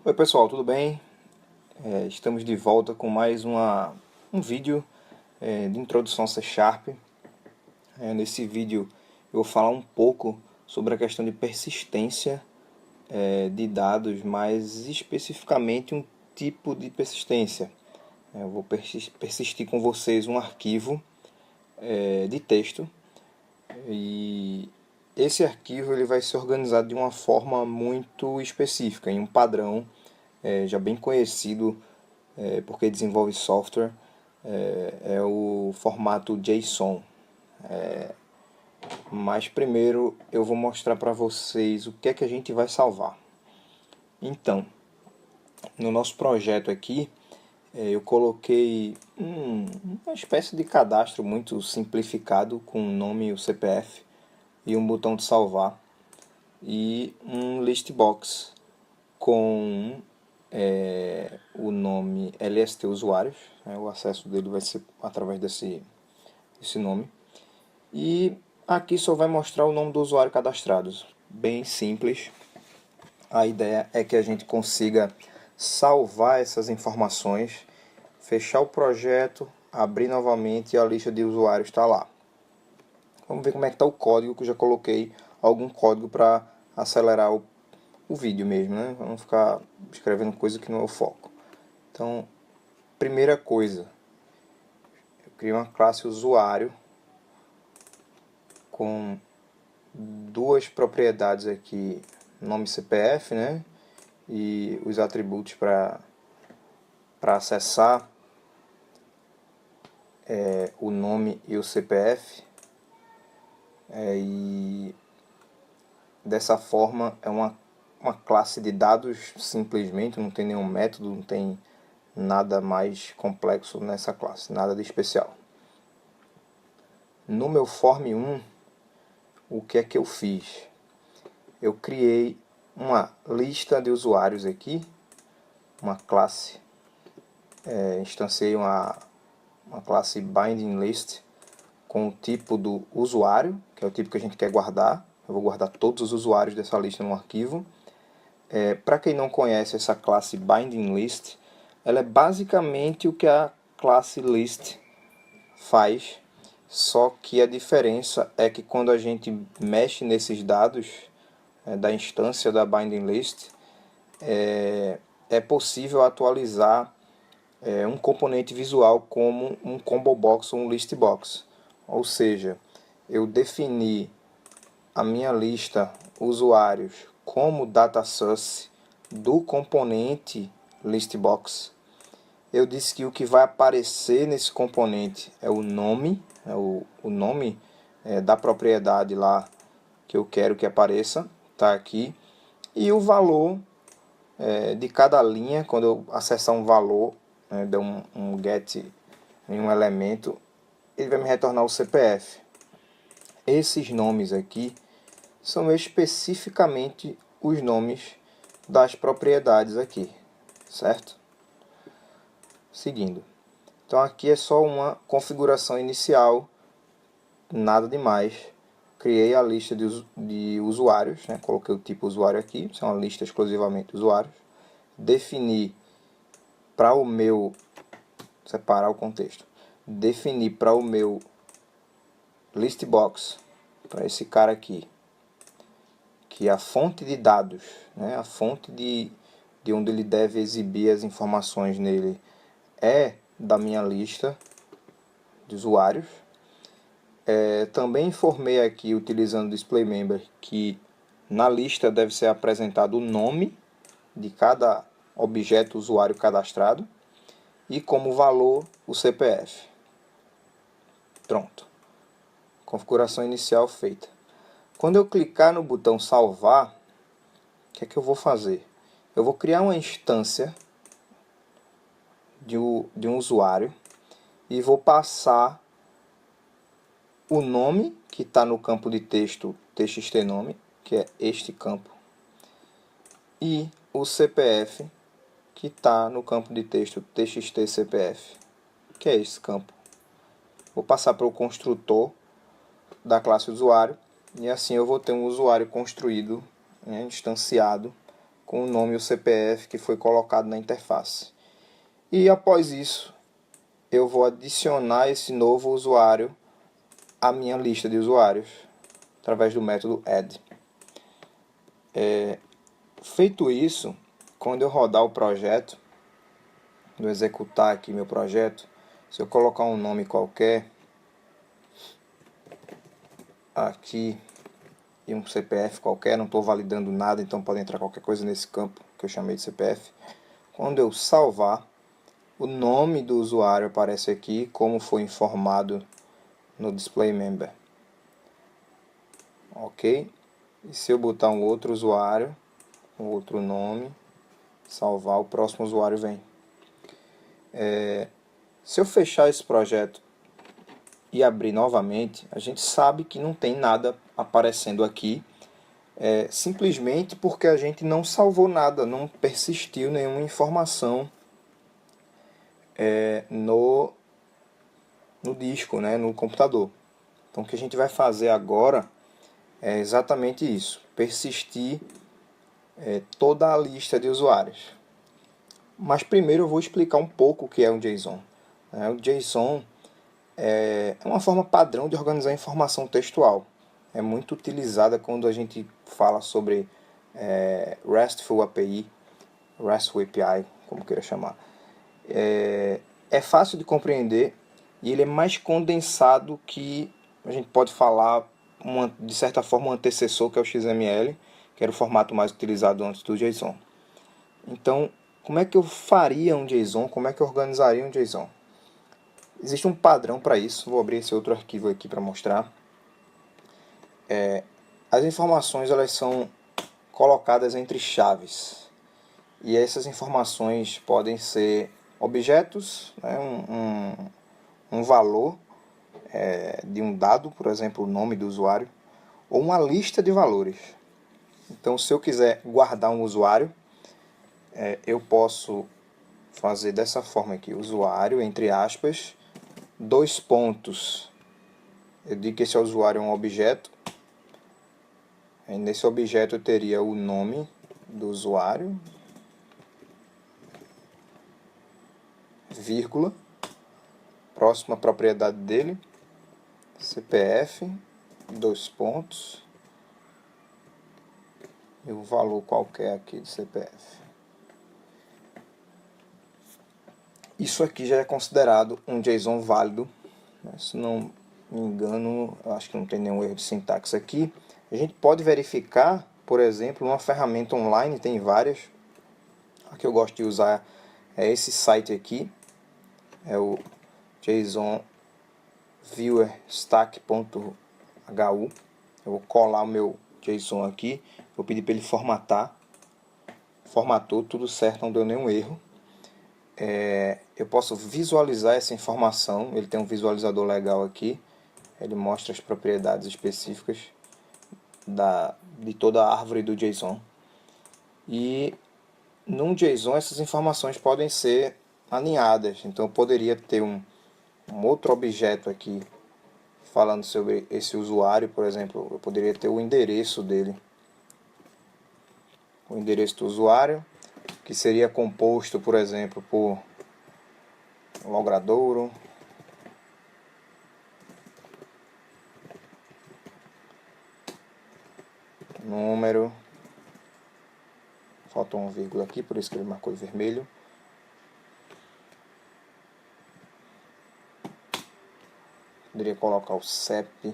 Oi pessoal, tudo bem? Estamos de volta com mais um vídeo de introdução a C Sharp. Nesse vídeo eu vou falar um pouco sobre a questão de persistência de dados, mais especificamente um tipo de persistência. Eu vou persistir com vocês um arquivo de texto e esse arquivo ele vai ser organizado de uma forma muito específica, em um padrão já bem conhecido porque desenvolve software, é o formato JSON. Mas primeiro eu vou mostrar para vocês o que é que a gente vai salvar. Então, no nosso projeto aqui, eu coloquei uma espécie de cadastro muito simplificado com o nome e o CPF e um botão de salvar e um list box com o nome LST usuários, o acesso dele vai ser através desse nome. E aqui só vai mostrar o nome do usuário cadastrado, bem simples. A ideia é que a gente consiga salvar essas informações, fechar o projeto, abrir novamente e a lista de usuários está lá. Vamos ver como é que está o código, que eu já coloquei algum código para acelerar o vídeo mesmo, né? Vamos ficar escrevendo coisa que não é o foco. Então, primeira coisa, eu criei uma classe usuário com duas propriedades aqui, nome e CPF, né? E os atributos para acessar o nome e o CPF. E dessa forma é uma classe de dados simplesmente, não tem nenhum método, não tem nada mais complexo nessa classe, nada de especial. No meu form1, o que é que eu fiz? Eu criei uma lista de usuários aqui, uma classe, instanciei uma classe binding list com o tipo do usuário, que é o tipo que a gente quer guardar. Eu vou guardar todos os usuários dessa lista no arquivo. Para quem não conhece essa classe binding list, ela é basicamente o que a classe list faz, só que a diferença é que quando a gente mexe nesses dados da instância da binding list, é possível atualizar um componente visual como um combo box ou um list box. Ou seja, eu defini a minha lista usuários como data source do componente listbox. Eu disse que o que vai aparecer nesse componente é o nome, o nome da propriedade lá que eu quero que apareça, está aqui, e o valor de cada linha. Quando eu acessar um valor, der um get em um elemento, ele vai me retornar o CPF. Esses nomes aqui são especificamente os nomes das propriedades aqui, certo? Seguindo. Então aqui é só uma configuração inicial, nada demais. Criei a lista de usuários, né? Coloquei o tipo usuário aqui, isso é uma lista exclusivamente de usuários. Defini para o meu, separar o contexto, defini para o meu listbox, para esse cara aqui, que a fonte de dados, né, a fonte de onde ele deve exibir as informações nele é da minha lista de usuários. Também informei aqui, utilizando o DisplayMember, que na lista deve ser apresentado o nome de cada objeto usuário cadastrado e como valor o CPF. Pronto. Configuração inicial feita. Quando eu clicar no botão salvar, o que é que eu vou fazer? Eu vou criar uma instância de um usuário e vou passar o nome que está no campo de texto txt-nome, que é este campo, e o CPF que está no campo de texto txt-cpf, que é esse campo. Vou passar para o construtor da classe usuário e assim eu vou ter um usuário construído, instanciado com o nome e o CPF que foi colocado na interface. E após isso, eu vou adicionar esse novo usuário à minha lista de usuários, através do método add. Feito isso, quando eu rodar o projeto, eu executar aqui meu projeto, se eu colocar um nome qualquer aqui e um CPF qualquer, não estou validando nada, então pode entrar qualquer coisa nesse campo que eu chamei de CPF. Quando eu salvar, o nome do usuário aparece aqui, como foi informado no display member. Ok? E se eu botar um outro usuário, um outro nome, salvar, o próximo usuário vem. Se eu fechar esse projeto e abrir novamente, a gente sabe que não tem nada aparecendo aqui, simplesmente porque a gente não salvou nada, não persistiu nenhuma informação no disco, né, no computador. Então o que a gente vai fazer agora é exatamente isso, persistir toda a lista de usuários. Mas primeiro eu vou explicar um pouco o que é o JSON. O JSON é uma forma padrão de organizar informação textual. É muito utilizada quando a gente fala sobre RESTful API, RESTful API, como queira chamar. É fácil de compreender e ele é mais condensado que a gente pode falar, de certa forma, um antecessor, que é o XML, que era o formato mais utilizado antes do JSON. Então, como é que eu faria um JSON? Como é que eu organizaria um JSON? Existe um padrão para isso, vou abrir esse outro arquivo aqui para mostrar. As informações elas são colocadas entre chaves, e essas informações podem ser objetos, né, um valor de um dado, por exemplo, o nome do usuário, ou uma lista de valores. Então, se eu quiser guardar um usuário, eu posso fazer dessa forma aqui, usuário, entre aspas, 2 pontos. Eu digo que esse usuário é um objeto. E nesse objeto eu teria o nome do usuário, vírgula, próxima propriedade dele, CPF, 2 pontos, e um valor qualquer aqui de CPF. Isso aqui já é considerado um JSON válido, né? Se não me engano, eu acho que não tem nenhum erro de sintaxe aqui. A gente pode verificar, por exemplo, uma ferramenta online, tem várias. A que eu gosto de usar é esse site aqui, é o JSONViewerStack.hu. Eu vou colar o meu JSON aqui, vou pedir para ele formatar. Formatou, tudo certo, não deu nenhum erro. Eu posso visualizar essa informação, ele tem um visualizador legal aqui, ele mostra as propriedades específicas de toda a árvore do JSON. E num JSON essas informações podem ser alinhadas, então eu poderia ter um outro objeto aqui falando sobre esse usuário, por exemplo, eu poderia ter o endereço dele, o endereço do usuário, que seria composto, por exemplo, por logradouro, número, faltou uma vírgula aqui, por isso que ele marcou em vermelho. Poderia colocar o CEP.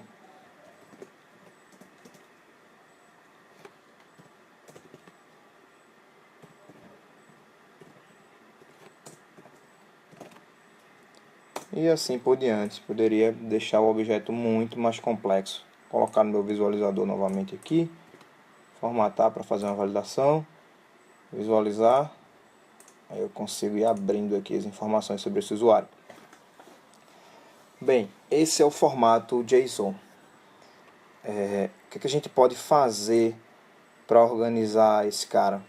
E assim por diante. Poderia deixar o objeto muito mais complexo. Colocar no meu visualizador novamente aqui. Formatar para fazer uma validação. Visualizar. Aí eu consigo ir abrindo aqui as informações sobre esse usuário. Bem, esse é o formato JSON. O que a gente pode fazer para organizar esse cara?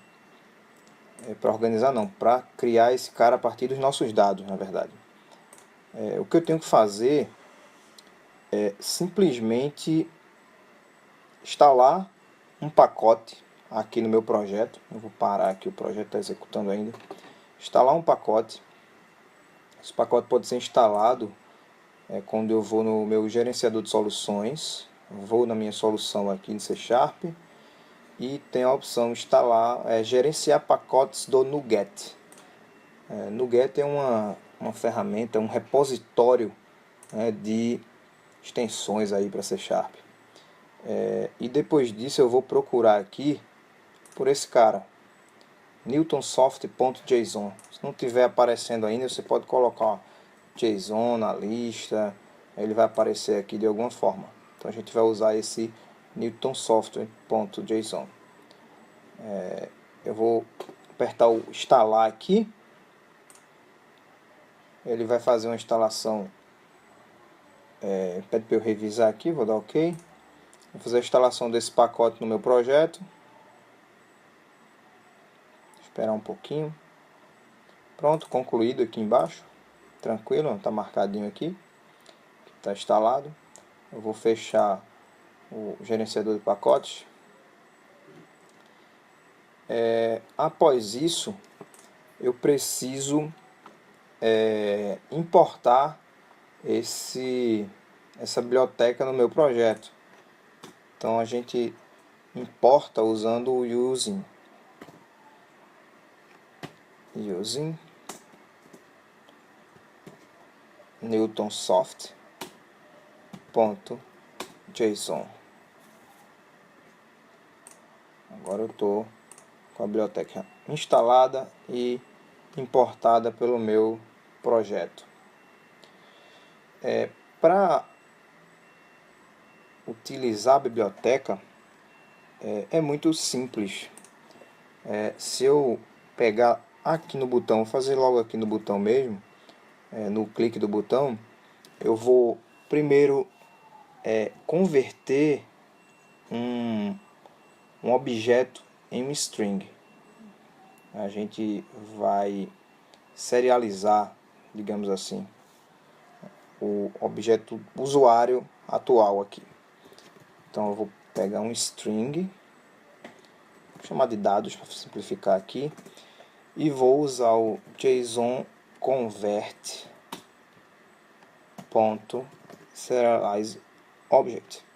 Para organizar não, para criar esse cara a partir dos nossos dados, na verdade. O que eu tenho que fazer é simplesmente instalar um pacote aqui no meu projeto. Eu vou parar aqui, o projeto está executando ainda. Instalar um pacote. Esse pacote pode ser instalado quando eu vou no meu gerenciador de soluções. Vou na minha solução aqui em C# e tem a opção instalar, gerenciar pacotes do NuGet. NuGet é uma ferramenta, um repositório de extensões aí para C#. E depois disso eu vou procurar aqui por esse cara, newtonsoft.json. Se não estiver aparecendo ainda, você pode colocar JSON na lista, ele vai aparecer aqui de alguma forma. Então a gente vai usar esse newtonsoft.json. Eu vou apertar o instalar aqui. Ele vai fazer uma instalação. Pede para eu revisar aqui, vou dar OK. Vou fazer a instalação desse pacote no meu projeto. Esperar um pouquinho. Pronto, concluído aqui embaixo. Tranquilo, está marcadinho aqui. Está instalado. Eu vou fechar o gerenciador de pacotes. Após isso, eu preciso importar essa biblioteca no meu projeto. Então a gente importa usando o using newtonsoft.json. Agora eu estou com a biblioteca instalada e importada pelo meu projeto. Para utilizar a biblioteca é muito simples. Se eu pegar aqui no botão, vou fazer logo aqui no botão mesmo, no clique do botão, eu vou primeiro converter um objeto em um string. A gente vai serializar, digamos assim, o objeto usuário atual aqui. Então eu vou pegar um string, vou chamar de dados para simplificar aqui, e vou usar o JSON convert.serialize object.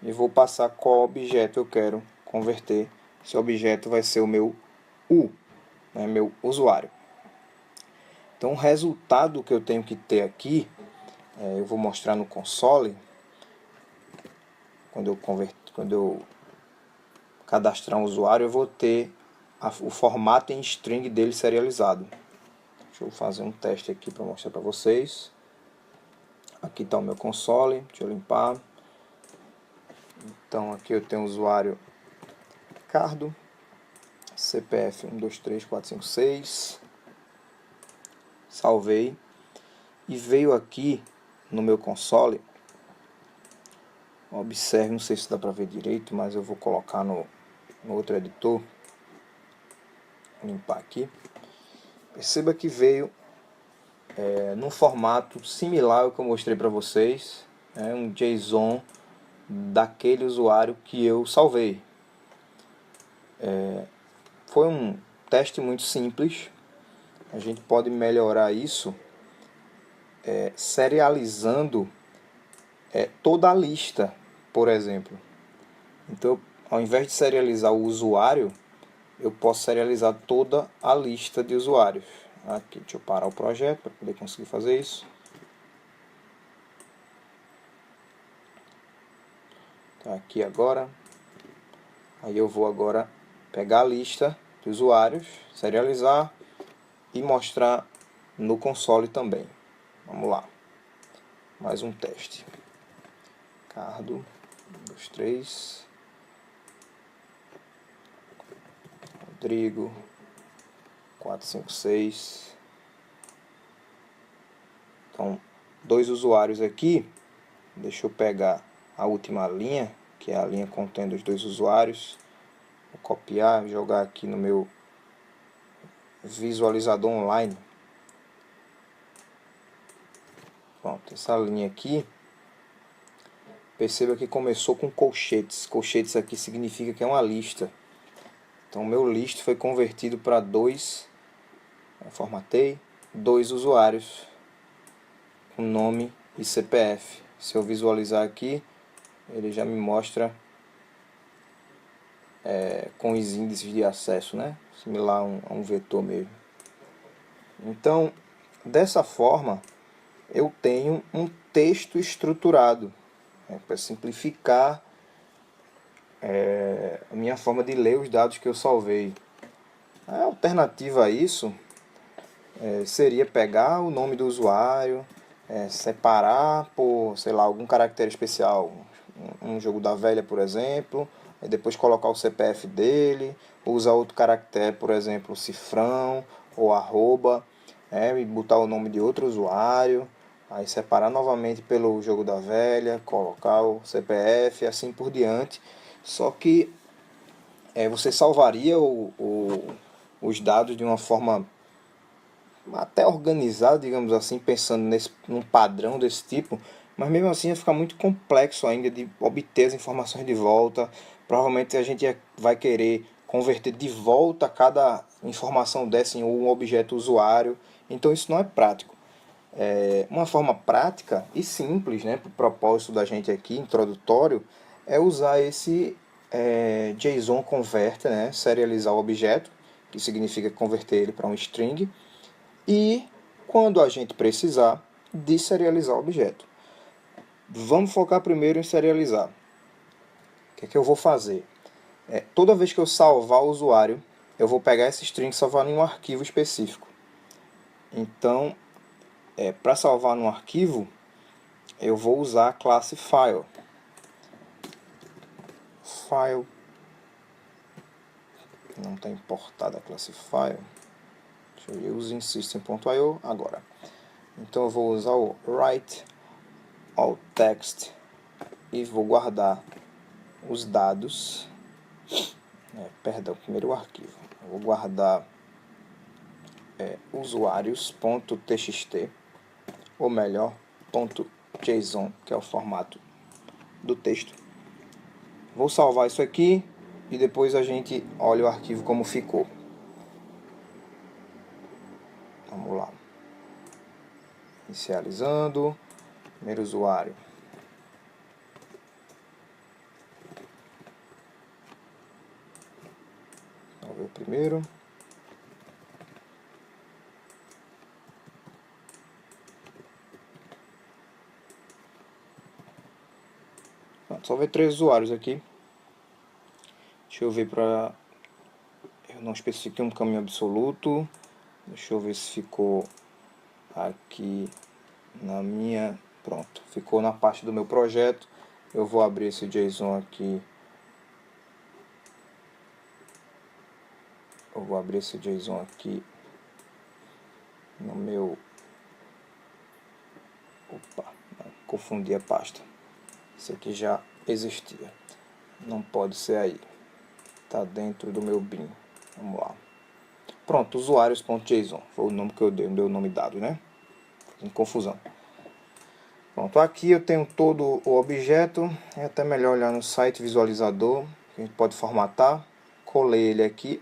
E vou passar qual objeto eu quero converter. Esse objeto vai ser o meu meu usuário. Então o resultado que eu tenho que ter aqui, eu vou mostrar no console, quando eu cadastrar um usuário, eu vou ter o formato em string dele serializado. Deixa eu fazer um teste aqui para mostrar para vocês. Aqui está o meu console, deixa eu limpar. Então aqui eu tenho o usuário Ricardo, CPF 123456, salvei, e veio aqui no meu console, observe, não sei se dá para ver direito, mas eu vou colocar no outro editor, vou limpar aqui, perceba que veio num formato similar ao que eu mostrei para vocês, um JSON daquele usuário que eu salvei. Foi um teste muito simples. A gente pode melhorar isso serializando toda a lista, por exemplo. Então, ao invés de serializar o usuário, eu posso serializar toda a lista de usuários. Aqui, deixa eu parar o projeto para poder conseguir fazer isso. Tá aqui agora. Aí eu vou agora pegar a lista de usuários, serializar e mostrar no console também. Vamos lá. Mais um teste. Ricardo, 1, 2, 3. Rodrigo, 4, 5, 6. Então, 2 usuários aqui. Deixa eu pegar a última linha, que é a linha contendo os 2 usuários. Vou copiar, jogar aqui no meu visualizador online. Pronto, essa linha aqui perceba que começou com colchetes. Colchetes aqui significa que é uma lista. Então, meu list foi convertido para formatei, 2 usuários com nome e CPF. Se eu visualizar aqui, ele já me mostra com os índices de acesso, né? Similar a um vetor mesmo. Então, dessa forma, eu tenho um texto estruturado, para simplificar a minha forma de ler os dados que eu salvei. A alternativa a isso seria pegar o nome do usuário, separar por, sei lá, algum caractere especial, um jogo da velha, por exemplo, e depois colocar o CPF dele, ou usar outro caractere, por exemplo, cifrão ou arroba, e botar o nome de outro usuário, aí separar novamente pelo jogo da velha, colocar o CPF e assim por diante. Só que você salvaria os dados de uma forma até organizada, digamos assim, pensando num padrão desse tipo, mas mesmo assim ia ficar muito complexo ainda de obter as informações de volta. Provavelmente a gente vai querer converter de volta cada informação dessa em um objeto usuário, então isso não é prático. Uma forma prática e simples, né, para o propósito da gente aqui, introdutório, é usar esse JSON Converter, né, serializar o objeto, que significa converter ele para um string, e, quando a gente precisar, deserializar o objeto. Vamos focar primeiro em serializar. O que é que eu vou fazer? Toda vez que eu salvar o usuário, eu vou pegar esse string e salvar em um arquivo específico. Então, para salvar num arquivo, eu vou usar a classe file. File. Não está importada a classe file. Deixa eu ver, using system.io agora. Então eu vou usar o write all text e vou guardar os dados. Perdão, primeiro o arquivo. Eu vou guardar usuários.txt, ou melhor, .json, que é o formato do texto. Vou salvar isso aqui e depois a gente olha o arquivo como ficou. Vamos lá. Inicializando. Primeiro usuário. Vamos ver o primeiro. Só ver 3 usuários aqui. Deixa eu ver para... Eu não especifiquei um caminho absoluto. Deixa eu ver se ficou aqui na minha... Pronto, ficou na parte do meu projeto. Eu vou abrir esse JSON aqui. Eu vou abrir esse JSON aqui no meu... Opa, confundi a pasta. Esse aqui já existia. Não pode ser aí. Está dentro do meu bin. Vamos lá. Pronto, usuários.json. Foi o nome que eu dei, o meu nome dado, né? Sem confusão. Pronto, aqui eu tenho todo o objeto. É até melhor olhar no site visualizador. A gente pode formatar. Colei ele aqui.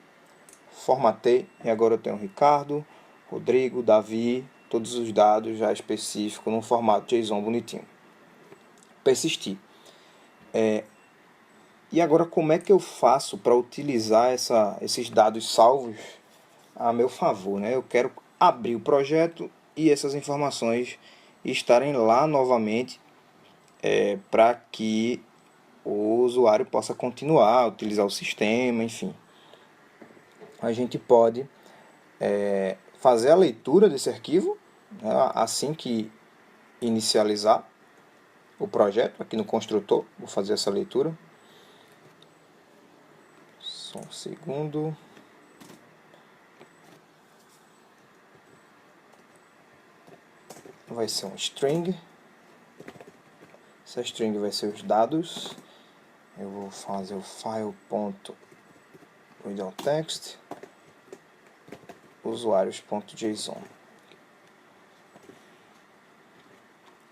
Formatei. E agora eu tenho Ricardo, Rodrigo, Davi. Todos os dados já específicos no formato JSON bonitinho. Persistir. E agora como é que eu faço para utilizar esses dados salvos a meu favor, né? Eu quero abrir o projeto e essas informações estarem lá novamente para que o usuário possa continuar a utilizar o sistema, enfim. A gente pode fazer a leitura desse arquivo, né, assim que inicializar o projeto, aqui no construtor, vou fazer essa leitura. Só um segundo. Vai ser um string. Essa string vai ser os dados. Eu vou fazer o file.readAllText usuários.json.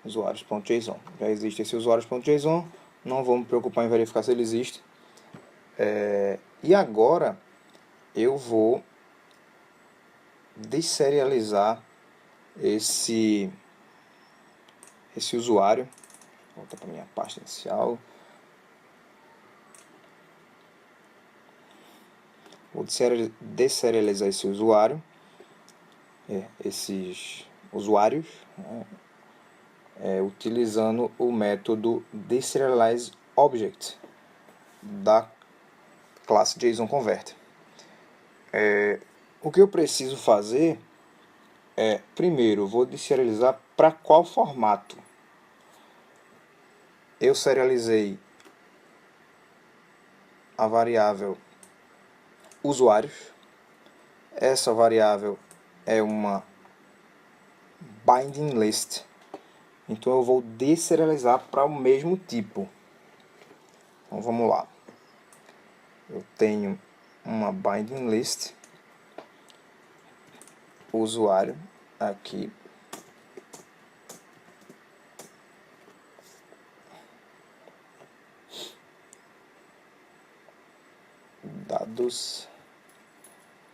Usuários.json. Já existe esse usuários.json. não vou me preocupar em verificar se ele existe. E agora eu vou deserializar esse usuário. Volta para minha pasta inicial. Vou deserializar esse usuário, esses usuários, utilizando o método deserializeObject da classe JSON-Convert. O que eu preciso fazer é, primeiro, vou deserializar para qual formato. Eu serializei a variável usuários. Essa variável é uma binding list. Então eu vou deserializar para o mesmo tipo. Então vamos lá. Eu tenho uma binding list usuário aqui. Dados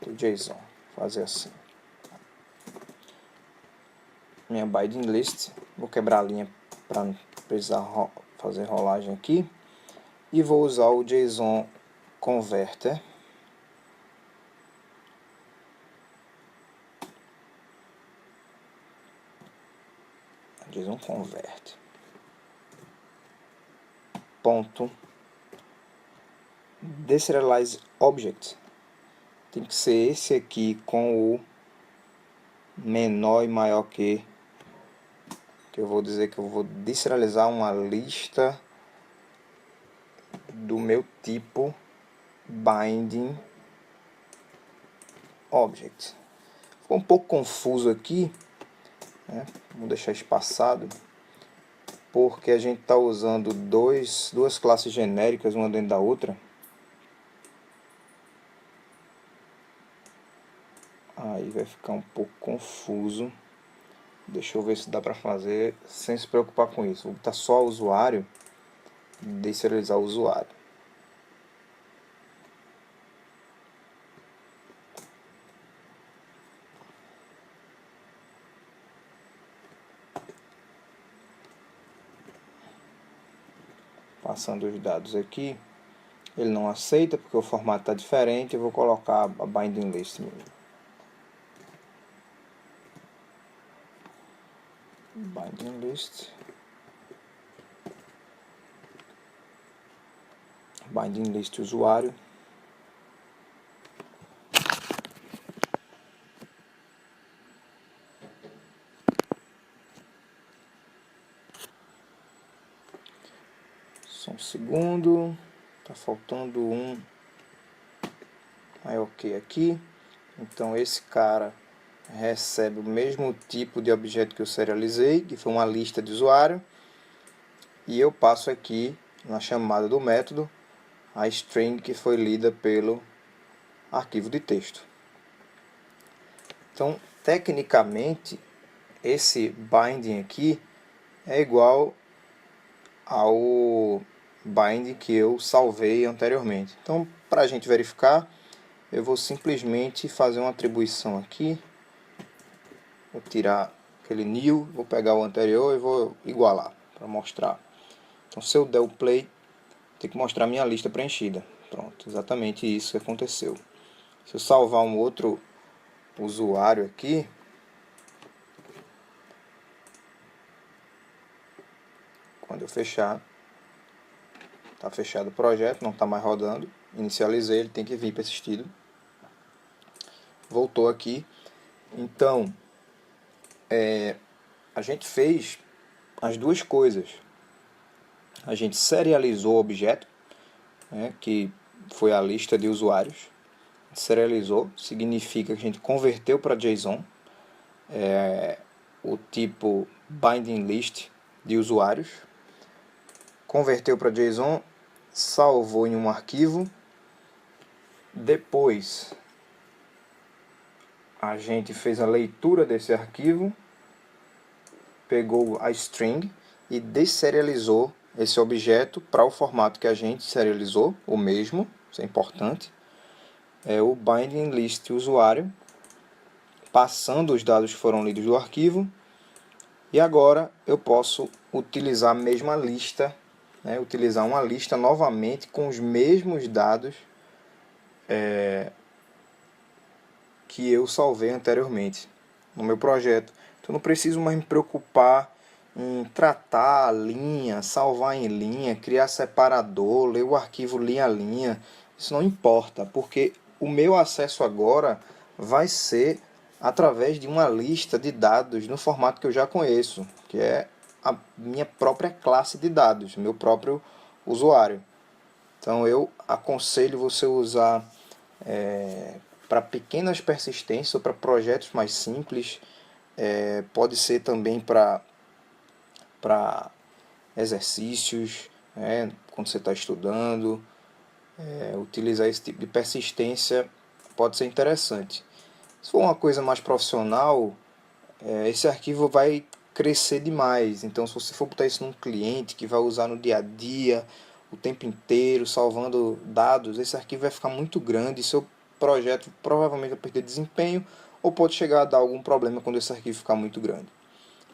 do JSON. Vou fazer assim. Minha binding list. Vou quebrar a linha para não precisar fazer rolagem aqui. E vou usar o JSON Converter. JSON Convert. Ponto. DeserializeObject. Tem que ser esse aqui com o menor e maior que eu vou dizer que eu vou deserializar uma lista do meu tipo binding object. Ficou um pouco confuso aqui, né? Vou deixar espaçado, porque a gente está usando duas classes genéricas, uma dentro da outra. Aí vai ficar um pouco confuso. Deixa eu ver se dá para fazer sem se preocupar com isso. Vou botar só o usuário, deserializar o usuário. Passando os dados aqui. Ele não aceita porque o formato está diferente. Eu vou colocar a binding list mesmo. Binding list. Binding list usuário. Só um segundo. Tá faltando um. Aí ok aqui. Então esse cara recebe o mesmo tipo de objeto que eu serializei, que foi uma lista de usuário. E eu passo aqui na chamada do método a string que foi lida pelo arquivo de texto. Então, tecnicamente, esse binding aqui é igual ao binding que eu salvei anteriormente. Então, para a gente verificar, eu vou simplesmente fazer uma atribuição aqui. Vou tirar aquele new, vou pegar o anterior e vou igualar para mostrar. Então, se eu der o play, tem que mostrar minha lista preenchida. Pronto, exatamente isso que aconteceu. Se eu salvar um outro usuário aqui, quando eu fechar, está fechado o projeto, não está mais rodando. Inicializei, ele tem que vir persistido. Voltou aqui. Então, a gente fez as duas coisas. A gente serializou o objeto, né, que foi a lista de usuários. Serializou significa que a gente converteu para JSON o tipo binding list de usuários. Converteu para JSON, salvou em um arquivo. Depois a gente fez a leitura desse arquivo, pegou a string e deserializou esse objeto para o formato que a gente serializou, o mesmo, isso é importante, é o binding list usuário, passando os dados que foram lidos do arquivo, e agora eu posso utilizar a mesma lista, né, utilizar uma lista novamente com os mesmos dados que eu salvei anteriormente no meu projeto. Então não preciso mais me preocupar em tratar a linha, salvar em linha, criar separador, ler o arquivo linha a linha. Isso não importa, porque o meu acesso agora vai ser através de uma lista de dados no formato que eu já conheço, que é a minha própria classe de dados, meu próprio usuário. Então eu aconselho você usar para pequenas persistências ou para projetos mais simples, pode ser também para exercícios, quando você está estudando, utilizar esse tipo de persistência pode ser interessante. Se for uma coisa mais profissional, esse arquivo vai crescer demais. Então, se você for botar isso num cliente que vai usar no dia a dia, o tempo inteiro, salvando dados, esse arquivo vai ficar muito grande e seu projeto provavelmente vai perder desempenho ou pode chegar a dar algum problema quando esse arquivo ficar muito grande.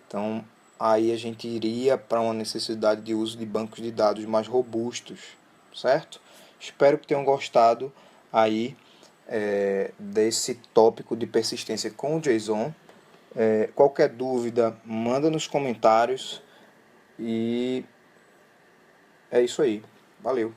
Então, aí a gente iria para uma necessidade de uso de bancos de dados mais robustos, certo? Espero que tenham gostado aí desse tópico de persistência com o JSON. Qualquer dúvida, manda nos comentários e é isso aí. Valeu!